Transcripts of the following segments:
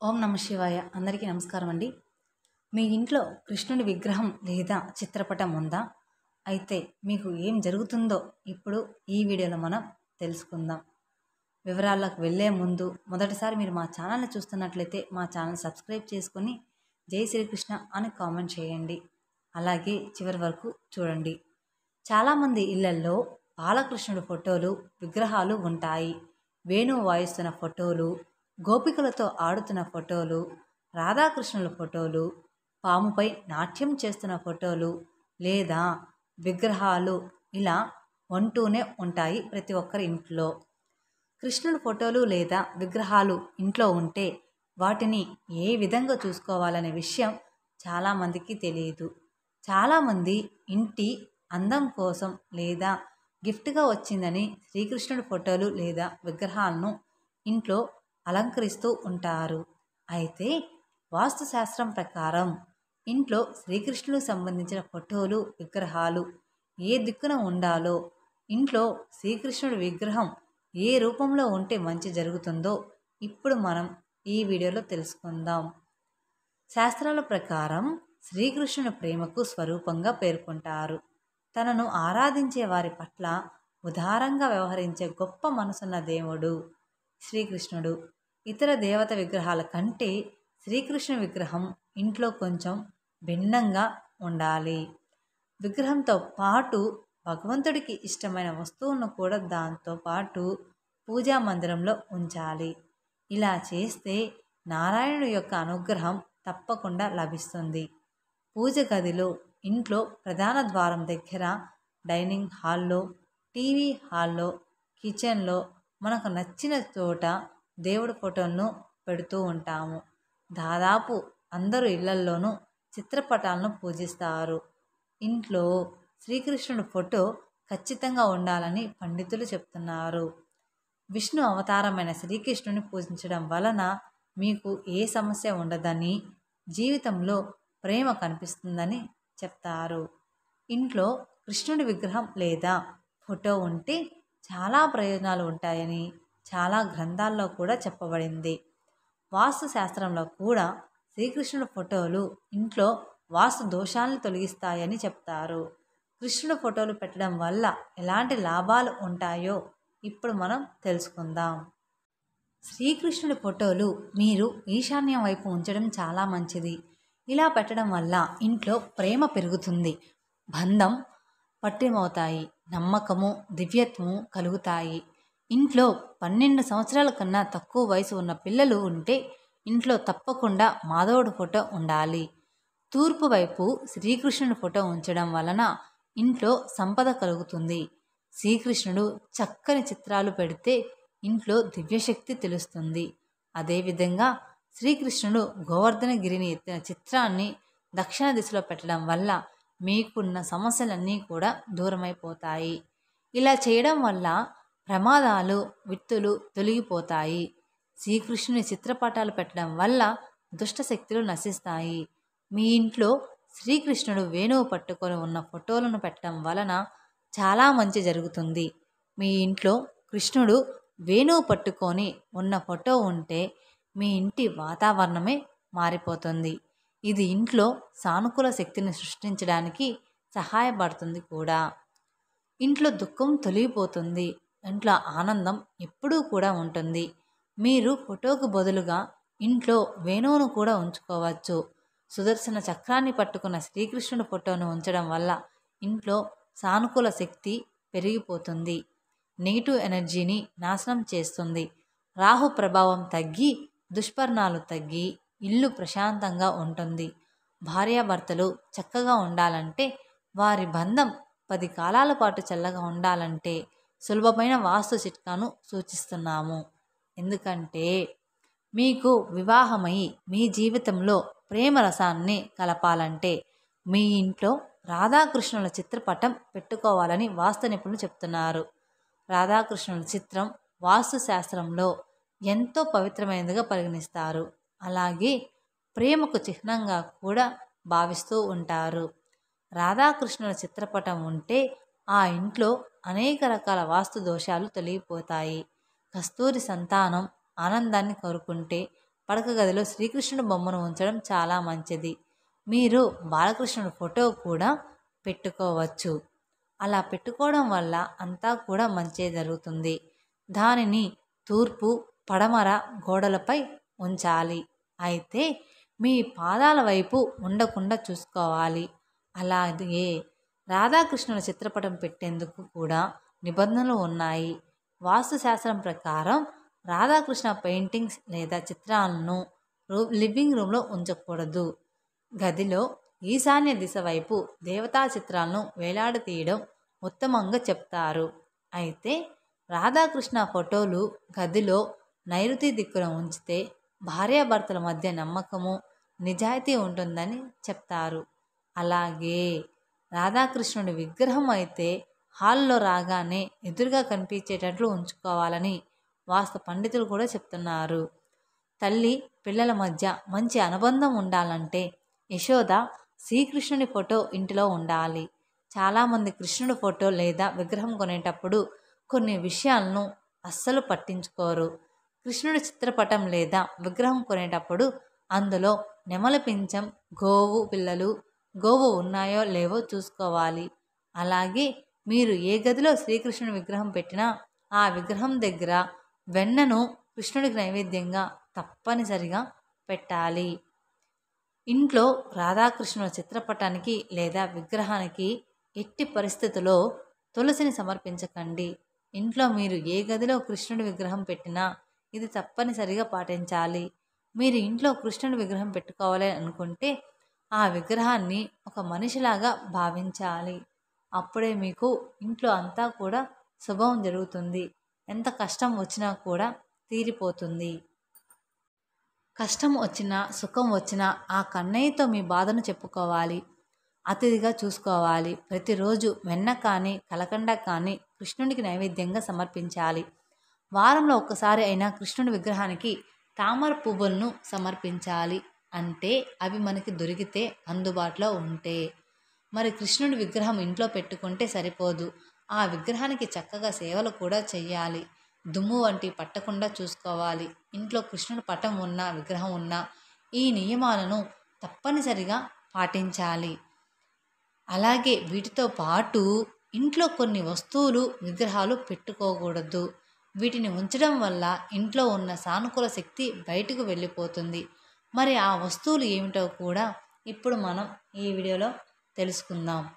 ఓం నమ శివాయ. అందరికీ నమస్కారం అండి. మీ ఇంట్లో కృష్ణుడి విగ్రహం లేదా చిత్రపటం ఉందా? అయితే మీకు ఏం జరుగుతుందో ఇప్పుడు ఈ వీడియోలో మనం తెలుసుకుందాం. వివరాల్లోకి వెళ్ళే ముందు మొదటిసారి మీరు మా ఛానల్ని చూస్తున్నట్లయితే మా ఛానల్ సబ్స్క్రైబ్ చేసుకొని జై శ్రీకృష్ణ అని కామెంట్ చేయండి. అలాగే చివరి వరకు చూడండి. చాలామంది ఇళ్లల్లో బాలకృష్ణుడి ఫోటోలు, విగ్రహాలు ఉంటాయి. వేణువు వాయిస్తున్న ఫోటోలు, గోపికలతో ఆడుతున్న ఫోటోలు, రాధాకృష్ణుల ఫోటోలు, పాముపై నాట్యం చేస్తున్న ఫోటోలు లేదా విగ్రహాలు ఇలా ఉంటూనే ఉంటాయి ప్రతి ఒక్కరి ఇంట్లో. కృష్ణుడి ఫోటోలు లేదా విగ్రహాలు ఇంట్లో ఉంటే వాటిని ఏ విధంగా చూసుకోవాలనే విషయం చాలామందికి తెలియదు. చాలామంది ఇంటి అందం కోసం లేదా గిఫ్ట్గా వచ్చిందని శ్రీకృష్ణుడి ఫోటోలు లేదా విగ్రహాలను ఇంట్లో అలంకరిస్తూ ఉంటారు. అయితే వాస్తుశాస్త్రం ప్రకారం ఇంట్లో శ్రీకృష్ణుడికి సంబంధించిన ఫోటోలు, విగ్రహాలు ఏ దిక్కున ఉండాలో, ఇంట్లో శ్రీకృష్ణుడి విగ్రహం ఏ రూపంలో ఉంటే మంచి జరుగుతుందో ఇప్పుడు మనం ఈ వీడియోలో తెలుసుకుందాం. శాస్త్రాల ప్రకారం శ్రీకృష్ణుని ప్రేమకు స్వరూపంగా పేర్కొంటారు. తనను ఆరాధించే వారి పట్ల ఉదారంగా వ్యవహరించే గొప్ప మనసున్న దేవుడు శ్రీకృష్ణుడు. ఇతర దేవత విగ్రహాల కంటే శ్రీకృష్ణుని విగ్రహం ఇంట్లో కొంచెం భిన్నంగా ఉండాలి. విగ్రహంతో పాటు భగవంతుడికి ఇష్టమైన వస్తువులను కూడా దాంతో పాటు పూజా మందిరంలో ఉంచాలి. ఇలా చేస్తే నారాయణుడి యొక్క అనుగ్రహం తప్పకుండా లభిస్తుంది. పూజ గదిలో, ఇంట్లో ప్రధాన ద్వారం దగ్గర, డైనింగ్ హాల్లో, టీవీ హాల్లో, కిచెన్లో మనకు నచ్చిన చోట దేవుడి ఫోటోలను పెడుతూ ఉంటాము. దాదాపు అందరూ ఇళ్లల్లోనూ చిత్రపటాలను పూజిస్తారు. ఇంట్లో శ్రీకృష్ణుడి ఫోటో ఖచ్చితంగా ఉండాలని పండితులు చెప్తున్నారు. విష్ణు అవతారమైన శ్రీకృష్ణుని పూజించడం వలన మీకు ఏ సమస్య ఉండదని, జీవితంలో ప్రేమ కనిపిస్తుందని చెప్తారు. ఇంట్లో కృష్ణుడి విగ్రహం లేదా ఫోటో ఉంటే చాలా ప్రయోజనాలు ఉంటాయని చాలా గ్రంథాల్లో కూడా చెప్పబడింది. వాస్తు శాస్త్రంలో కూడా శ్రీకృష్ణుడి ఫోటోలు ఇంట్లో వాస్తు దోషాలను తొలగిస్తాయని చెప్తారు. కృష్ణుడి ఫోటోలు పెట్టడం వల్ల ఎలాంటి లాభాలు ఉంటాయో ఇప్పుడు మనం తెలుసుకుందాం. శ్రీకృష్ణుడి ఫోటోలు మీరు ఈశాన్యం వైపు ఉంచడం చాలా మంచిది. ఇలా పెట్టడం వల్ల ఇంట్లో ప్రేమ పెరుగుతుంది, బంధం పట్టిమవుతాయి, నమ్మకము, దివ్యత్వము కలుగుతాయి. ఇంట్లో 12 సంవత్సరాల కన్నా తక్కువ వయసు ఉన్న పిల్లలు ఉంటే ఇంట్లో తప్పకుండా మాధవుడి ఫోటో ఉండాలి. తూర్పు వైపు శ్రీకృష్ణుడి ఫోటో ఉంచడం వలన ఇంట్లో సంపద కలుగుతుంది. శ్రీకృష్ణుడు చక్కని చిత్రాలు పెడితే ఇంట్లో దివ్యశక్తి తెలుస్తుంది. అదేవిధంగా శ్రీకృష్ణుడు గోవర్ధనగిరిని ఎత్తిన చిత్రాన్ని దక్షిణ దిశలో పెట్టడం వల్ల మీకున్న సమస్యలన్నీ కూడా దూరమైపోతాయి. ఇలా చేయడం వల్ల ప్రమాదాలు, విత్తులు తొలగిపోతాయి. శ్రీకృష్ణుని చిత్రపటాలు పెట్టడం వల్ల దుష్టశక్తులు నశిస్తాయి. మీ ఇంట్లో శ్రీకృష్ణుడు వేణువు పట్టుకొని ఉన్న ఫోటోలను పెట్టడం వలన చాలా మంచి జరుగుతుంది. మీ ఇంట్లో కృష్ణుడు వేణువు పట్టుకొని ఉన్న ఫోటో ఉంటే మీ ఇంటి వాతావరణమే మారిపోతుంది. ఇది ఇంట్లో సానుకూల శక్తిని సృష్టించడానికి సహాయపడుతుంది కూడా. ఇంట్లో దుఃఖం తొలగిపోతుంది. ఇంట్లో ఆనందం ఎప్పుడూ కూడా ఉంటుంది. మీరు ఫోటోకు బదులుగా ఇంట్లో వేణువును కూడా ఉంచుకోవచ్చు. సుదర్శన చక్రాన్ని పట్టుకున్న శ్రీకృష్ణుడి ఫోటోను ఉంచడం వల్ల ఇంట్లో సానుకూల శక్తి పెరిగిపోతుంది. నెగిటివ్ ఎనర్జీని నాశనం చేస్తుంది. రాహు ప్రభావం తగ్గి దుష్పరిణాలు తగ్గి ఇల్లు ప్రశాంతంగా ఉంటుంది. భార్యాభర్తలు చక్కగా ఉండాలంటే, వారి బంధం 10 కాలాల పాటు చల్లగా ఉండాలంటే సులభమైన వాస్తు చిట్కాను సూచిస్తున్నాము. ఎందుకంటే మీకు వివాహమై మీ జీవితంలో ప్రేమ రసాన్ని కలపాలంటే మీ ఇంట్లో రాధాకృష్ణుల చిత్రపటం పెట్టుకోవాలని వాస్తు నిపుణులు చెప్తున్నారు. రాధాకృష్ణుల చిత్రం వాస్తు శాస్త్రంలో ఎంతో పవిత్రమైనదిగా పరిగణిస్తారు. అలాగే ప్రేమకు చిహ్నంగా కూడా భావిస్తూ ఉంటారు. రాధాకృష్ణుల చిత్రపటం ఉంటే ఆ ఇంట్లో అనేక రకాల వాస్తు దోషాలు తొలగిపోతాయి. కస్తూరి సంతానం ఆనందాన్ని కోరుకుంటే పడక గదిలో శ్రీకృష్ణుడి బొమ్మను ఉంచడం చాలా మంచిది. మీరు బాలకృష్ణుడి ఫోటో కూడా పెట్టుకోవచ్చు. అలా పెట్టుకోవడం వల్ల అంతా కూడా మంచే జరుగుతుంది. దానిని తూర్పు పడమర గోడలపై ఉంచాలి. అయితే మీ పాదాల వైపు ఉండకుండా చూసుకోవాలి. అలాగే రాధాకృష్ణుల చిత్రపటం పెట్టేందుకు కూడా నిబంధనలు ఉన్నాయి. వాస్తుశాస్త్రం ప్రకారం రాధాకృష్ణ పెయింటింగ్స్ లేదా చిత్రాలను లివింగ్ రూమ్లో ఉంచకూడదు. గదిలో ఈశాన్య దిశ వైపు దేవతా చిత్రాలను వేలాడతీయడం ఉత్తమంగా చెప్తారు. అయితే రాధాకృష్ణ ఫోటోలు గదిలో నైరుతి దిక్కున ఉంచితే భార్యాభర్తల మధ్య నమ్మకము నిజాయితీ ఉంటుందని చెప్తారు. అలాగే రాధాకృష్ణుడి విగ్రహం అయితే హాల్లో రాగానే ఎదురుగా కనిపించేటట్లు ఉంచుకోవాలని వాస్తు పండితులు కూడా చెప్తున్నారు. తల్లి పిల్లల మధ్య మంచి అనుబంధం ఉండాలంటే యశోద శ్రీకృష్ణుని ఫోటో ఇంటిలో ఉండాలి. చాలామంది కృష్ణుడి ఫోటో లేదా విగ్రహం కొనేటప్పుడు కొన్ని విషయాలను అస్సలు పట్టించుకోరు. కృష్ణుడి చిత్రపటం లేదా విగ్రహం కొనేటప్పుడు అందులో నెమలి పింఛం, గోవు పిల్లలు, గోవు ఉన్నాయో లేవో చూసుకోవాలి. అలాగే మీరు ఏ గదిలో శ్రీకృష్ణుడి విగ్రహం పెట్టినా ఆ విగ్రహం దగ్గర వెన్నను కృష్ణుడికి నైవేద్యంగా తప్పనిసరిగా పెట్టాలి. ఇంట్లో రాధాకృష్ణుల చిత్రపటానికి లేదా విగ్రహానికి ఎట్టి పరిస్థితుల్లో తులసిని సమర్పించకండి. ఇంట్లో మీరు ఏ గదిలో కృష్ణుడి విగ్రహం పెట్టినా ఇది తప్పనిసరిగా పాటించాలి. మీరు ఇంట్లో కృష్ణుడి విగ్రహం పెట్టుకోవాలి అనుకుంటే ఆ విగ్రహాన్ని ఒక మనిషిలాగా భావించాలి. అప్పుడే మీకు ఇంట్లో అంతా కూడా శుభం జరుగుతుంది. ఎంత కష్టం వచ్చినా కూడా తీరిపోతుంది. కష్టం వచ్చినా సుఖం వచ్చినా ఆ కన్నయ్యతో మీ బాధను చెప్పుకోవాలి. అతిథిగా చూసుకోవాలి. ప్రతిరోజు వెన్న కానీ కలకండ కానీ కృష్ణునికి నైవేద్యంగా సమర్పించాలి. వారంలో ఒక్కసారి అయినా కృష్ణుడి విగ్రహానికి తామర పువ్వులను సమర్పించాలి. అంటే అవి మనకి దొరికితే అందుబాటులో ఉంటే. మరి కృష్ణుడి విగ్రహం ఇంట్లో పెట్టుకుంటే సరిపోదు. ఆ విగ్రహానికి చక్కగా సేవలు కూడా చెయ్యాలి. దుమ్ము వంటి పట్టకుండా చూసుకోవాలి. ఇంట్లో కృష్ణుడి పటం ఉన్నా విగ్రహం ఉన్నా ఈ నియమాలను తప్పనిసరిగా పాటించాలి. అలాగే వీటితో పాటు ఇంట్లో కొన్ని వస్తువులు విగ్రహాలు పెట్టుకోకూడదు. వీటిని ఉంచడం వల్ల ఇంట్లో ఉన్న సానుకూల శక్తి బయటకు వెళ్ళిపోతుంది. మరి ఆ వస్తువులు ఏమిటో కూడా ఇప్పుడు మనం ఈ వీడియోలో తెలుసుకుందాం.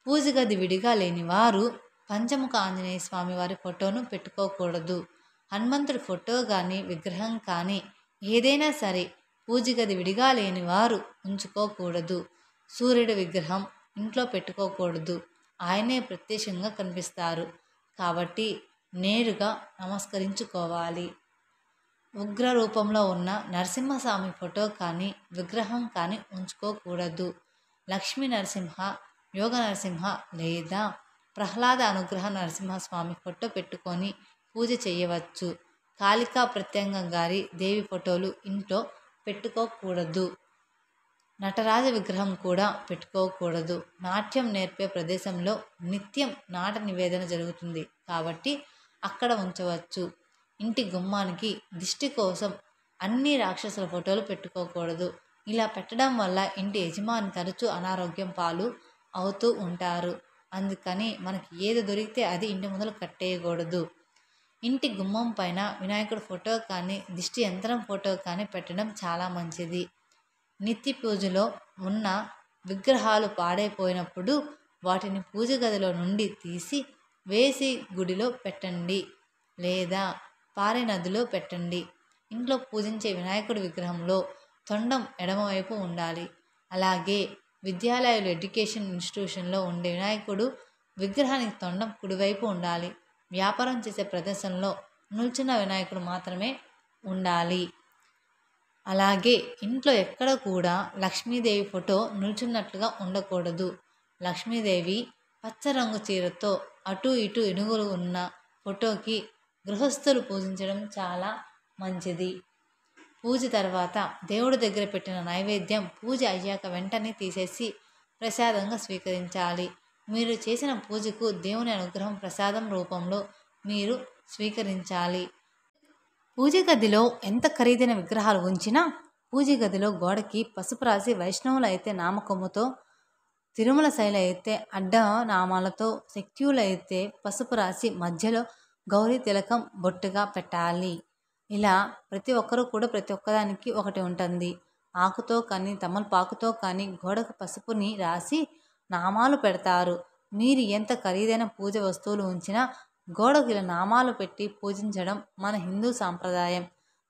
పూజ గది విడిగా లేని వారు పంచముఖ ఆంజనేయ స్వామి వారి ఫోటోను పెట్టుకోకూడదు. హనుమంతుడి ఫోటో కానీ విగ్రహం కానీ ఏదైనా సరే పూజ గది విడిగా లేని వారు ఉంచుకోకూడదు. సూర్యుడి విగ్రహం ఇంట్లో పెట్టుకోకూడదు. ఆయనే ప్రత్యక్షంగా కనిపిస్తారు కాబట్టి నేరుగా నమస్కరించుకోవాలి. ఉగ్ర రూపంలో ఉన్న నరసింహస్వామి ఫోటో కానీ విగ్రహం కానీ ఉంచుకోకూడదు. లక్ష్మీ నరసింహ, యోగ నరసింహ లేదా ప్రహ్లాద అనుగ్రహ నరసింహస్వామి ఫోటో పెట్టుకొని పూజ చేయవచ్చు. కాళికా ప్రత్యంగారి దేవి ఫోటోలు ఇంట్లో పెట్టుకోకూడదు. నటరాజ విగ్రహం కూడా పెట్టుకోకూడదు. నాట్యం నేర్పే ప్రదేశంలో నిత్యం నాట నివేదన జరుగుతుంది కాబట్టి అక్కడ ఉంచవచ్చు. ఇంటి గుమ్మానికి దిష్టి కోసం అన్ని రాక్షసుల ఫోటోలు పెట్టుకోకూడదు. ఇలా పెట్టడం వల్ల ఇంటి యజమాని తరచూ అనారోగ్యం పాలు అవుతూ ఉంటారు. అందుకని మనకి ఏది దొరికితే అది ఇంటి ముందర కట్టేయకూడదు. ఇంటి గుమ్మం పైన వినాయకుడి ఫోటో కానీ దిష్టి యంత్రం ఫోటో కానీ పెట్టడం చాలా మంచిది. నిత్య పూజలో ఉన్న విగ్రహాలు పాడైపోయినప్పుడు వాటిని పూజ గదిలో నుండి తీసి వేసి గుడిలో పెట్టండి లేదా పారే నదిలో పెట్టండి. ఇంట్లో పూజించే వినాయకుడి విగ్రహంలో తొండం ఎడమవైపు ఉండాలి. అలాగే విద్యాలయాలు ఎడ్యుకేషన్ ఇన్స్టిట్యూషన్లో ఉండే వినాయకుడు విగ్రహానికి తొండం కుడివైపు ఉండాలి. వ్యాపారం చేసే ప్రదేశంలో నిల్చున్న వినాయకుడు మాత్రమే ఉండాలి. అలాగే ఇంట్లో ఎక్కడ కూడా లక్ష్మీదేవి ఫోటో నిల్చున్నట్లుగా ఉండకూడదు. లక్ష్మీదేవి పచ్చ రంగు చీరతో అటు ఇటు ఎనుగులు ఉన్న ఫోటోకి గృహస్థులు పూజించడం చాలా మంచిది. పూజ తర్వాత దేవుడి దగ్గర పెట్టిన నైవేద్యం పూజ అయ్యాక వెంటనే తీసేసి ప్రసాదంగా స్వీకరించాలి. మీరు చేసిన పూజకు దేవుని అనుగ్రహం ప్రసాదం రూపంలో మీరు స్వీకరించాలి. పూజ గదిలో ఎంత ఖరీదైన విగ్రహాలు ఉంచినా పూజ గదిలో గోడకి పసుపు రాసి, వైష్ణవులు అయితే నామకొమ్ముతో, తిరుమల శైలి అయితే అడ్డ నామాలతో, శక్తువులు అయితే పసుపు రాసి మధ్యలో గౌరీ తిలకం బొట్టుగా పెట్టాలి. ఇలా ప్రతి ఒక్కరూ కూడా ప్రతి ఒక్కదానికి ఒకటి ఉంటుంది. ఆకుతో కానీ తమలపాకుతో కానీ గోడకు పసుపుని రాసి నామాలు పెడతారు. మీరు ఎంత ఖరీదైన పూజ వస్తువులు ఉంచినా గోడకు ఇలా నామాలు పెట్టి పూజించడం మన హిందూ సాంప్రదాయం.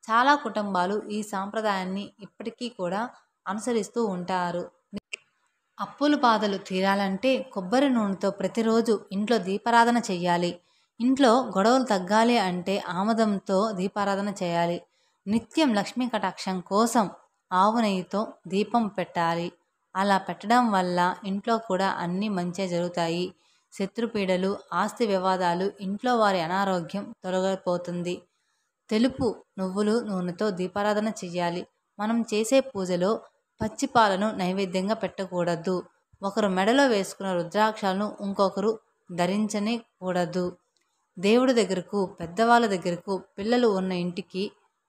చాలా కుటుంబాలు ఈ సాంప్రదాయాన్ని ఇప్పటికీ కూడా అనుసరిస్తూ ఉంటారు. అప్పుల బాధలు తీరాలంటే కొబ్బరి నూనెతో ప్రతిరోజు ఇంట్లో దీపారాధన చెయ్యాలి. ఇంట్లో గొడవలు తగ్గాలి అంటే ఆముదంతో దీపారాధన చేయాలి. నిత్యం లక్ష్మీ కటాక్షం కోసం ఆవు నెయ్యితో దీపం పెట్టాలి. అలా పెట్టడం వల్ల ఇంట్లో కూడా అన్నీ మంచిగా జరుగుతాయి. శత్రుపీడలు, ఆస్తి వివాదాలు, ఇంట్లో వారి అనారోగ్యం తొలగిపోతుంది. తెలుపు నువ్వులు నూనెతో దీపారాధన చెయ్యాలి. మనం చేసే పూజలో పచ్చిపాలను నైవేద్యంగా పెట్టకూడదు. ఒకరు మెడలో వేసుకున్న రుద్రాక్షలను ఇంకొకరు ధరించనే కూడదు. దేవుడి దగ్గరకు, పెద్దవాళ్ళ దగ్గరకు పిల్లలు ఉన్న ఇంటికి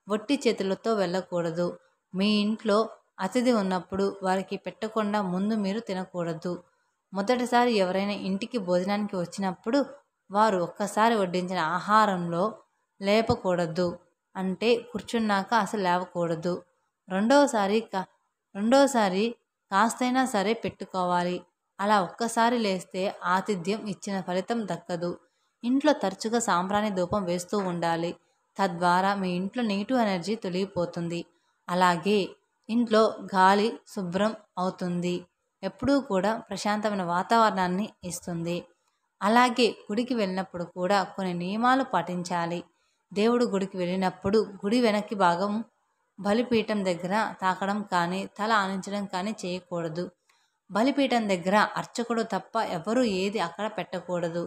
వట్టి చేతులతో వెళ్ళకూడదు. మీ ఇంట్లో అతిథి ఉన్నప్పుడు వారికి పెట్టకుండా ముందు మీరు తినకూడదు. మొదటిసారి ఎవరైనా ఇంటికి భోజనానికి వచ్చినప్పుడు వారు ఒక్కసారి వడ్డించిన ఆహారంలో లేపకూడదు. అంటే కూర్చున్నాక అసలు లేవకూడదు. రెండోసారి కాస్తైనా సరే పెట్టుకోవాలి. అలా ఒక్కసారి లేస్తే ఆతిథ్యం ఇచ్చిన ఫలితం దక్కదు. ఇంట్లో తరచుగా సాంబ్రాణి ధూపం వేస్తూ ఉండాలి. తద్వారా మీ ఇంట్లో నెగిటివ్ ఎనర్జీ తొలగిపోతుంది. అలాగే ఇంట్లో గాలి శుభ్రం అవుతుంది. ఎప్పుడూ కూడా ప్రశాంతమైన వాతావరణాన్ని ఇస్తుంది. అలాగే గుడికి వెళ్ళినప్పుడు కూడా కొన్ని నియమాలు పాటించాలి. దేవుడు గుడికి వెళ్ళినప్పుడు గుడి వెనక్కి భాగం బలిపీఠం దగ్గర తాకడం కానీ, తల ఆనించడం కానీ చేయకూడదు. బలిపీఠం దగ్గర అర్చకుడు తప్ప ఎవరూ ఏది అక్కడ పెట్టకూడదు.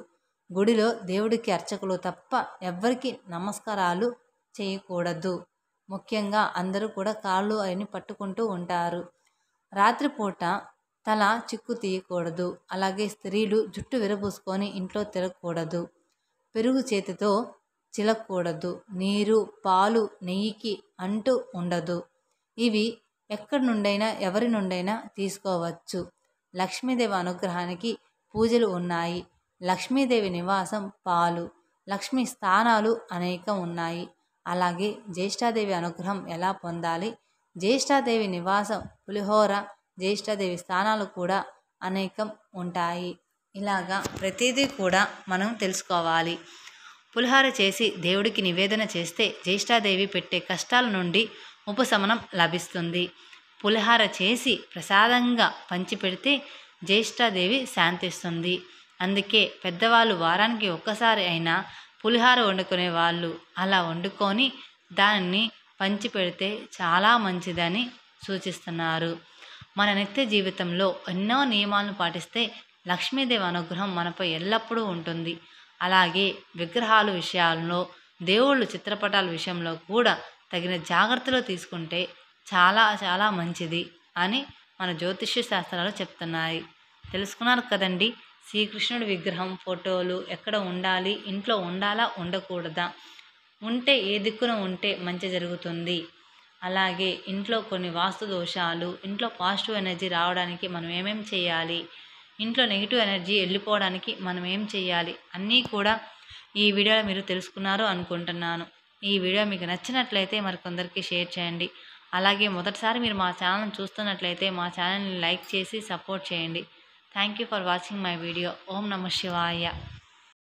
గుడిలో దేవుడికి అర్చకులు తప్ప ఎవ్వరికి నమస్కారాలు చేయకూడదు. ముఖ్యంగా అందరూ కూడా కాళ్ళు అవన్నీ పట్టుకుంటూ ఉంటారు. రాత్రిపూట తల చిక్కు తీయకూడదు. అలాగే స్త్రీలు జుట్టు విరబూసుకొని ఇంట్లో తిరగకూడదు. పెరుగు చేతితో చిలకూడదు. నీరు, పాలు, నెయ్యికి అంటూ ఉండదు. ఇవి ఎక్కడి నుండైనా ఎవరి నుండైనా తీసుకోవచ్చు. లక్ష్మీదేవి అనుగ్రహానికి పూజలు ఉన్నాయి. లక్ష్మీదేవి నివాసం పాలు, లక్ష్మీ స్థానాలు అనేకం ఉన్నాయి. అలాగే జ్యేష్ఠాదేవి అనుగ్రహం ఎలా పొందాలి? జ్యేష్ఠాదేవి నివాసం పులిహోర, జ్యేష్ఠాదేవి స్థానాలు కూడా అనేకం ఉంటాయి. ఇలాగా ప్రతిదీ కూడా మనం తెలుసుకోవాలి. పులిహోర చేసి దేవుడికి నివేదన చేస్తే జ్యేష్ఠాదేవి పెట్టే కష్టాల నుండి ఉపశమనం లభిస్తుంది. పులిహోర చేసి ప్రసాదంగా పంచిపెడితే జ్యేష్ఠాదేవి శాంతిస్తుంది. అందుకే పెద్దవాళ్ళు వారానికి ఒక్కసారి అయినా పులిహోర వండుకునే వాళ్ళు అలా వండుకొని దానిని పంచిపెడితే చాలా మంచిదని సూచిస్తున్నారు. మన నిత్య జీవితంలో ఎన్నో నియమాలను పాటిస్తే లక్ష్మీదేవి అనుగ్రహం మనపై ఎల్లప్పుడూ ఉంటుంది. అలాగే విగ్రహాల విషయాల్లో, దేవుళ్ళు చిత్రపటాల విషయంలో కూడా తగిన జాగ్రత్తలు తీసుకుంటే చాలా చాలా మంచిది అని మన జ్యోతిష్య శాస్త్రాలు చెప్తున్నాయి. తెలుసుకున్నారు కదండి. శ్రీకృష్ణుడి విగ్రహం ఫోటోలు ఎక్కడ ఉండాలి, ఇంట్లో ఉండాలా ఉండకూడదా, ఉంటే ఏ దిక్కున ఉంటే మంచి జరుగుతుంది, అలాగే ఇంట్లో కొన్ని వాస్తు దోషాలు, ఇంట్లో పాజిటివ్ ఎనర్జీ రావడానికి మనం ఏమేం చేయాలి, ఇంట్లో నెగిటివ్ ఎనర్జీ వెళ్ళిపోవడానికి మనం ఏం చేయాలి అన్నీ కూడా ఈ వీడియోలో మీరు తెలుసుకున్నారు అనుకుంటున్నాను. ఈ వీడియో మీకు నచ్చినట్లయితే మరికొందరికి షేర్ చేయండి. అలాగే మొదటిసారి మీరు మా ఛానల్ని చూస్తున్నట్లయితే మా ఛానల్ని లైక్ చేసి సపోర్ట్ చేయండి. Thank you for watching my video. ఓం నమః శివాయ.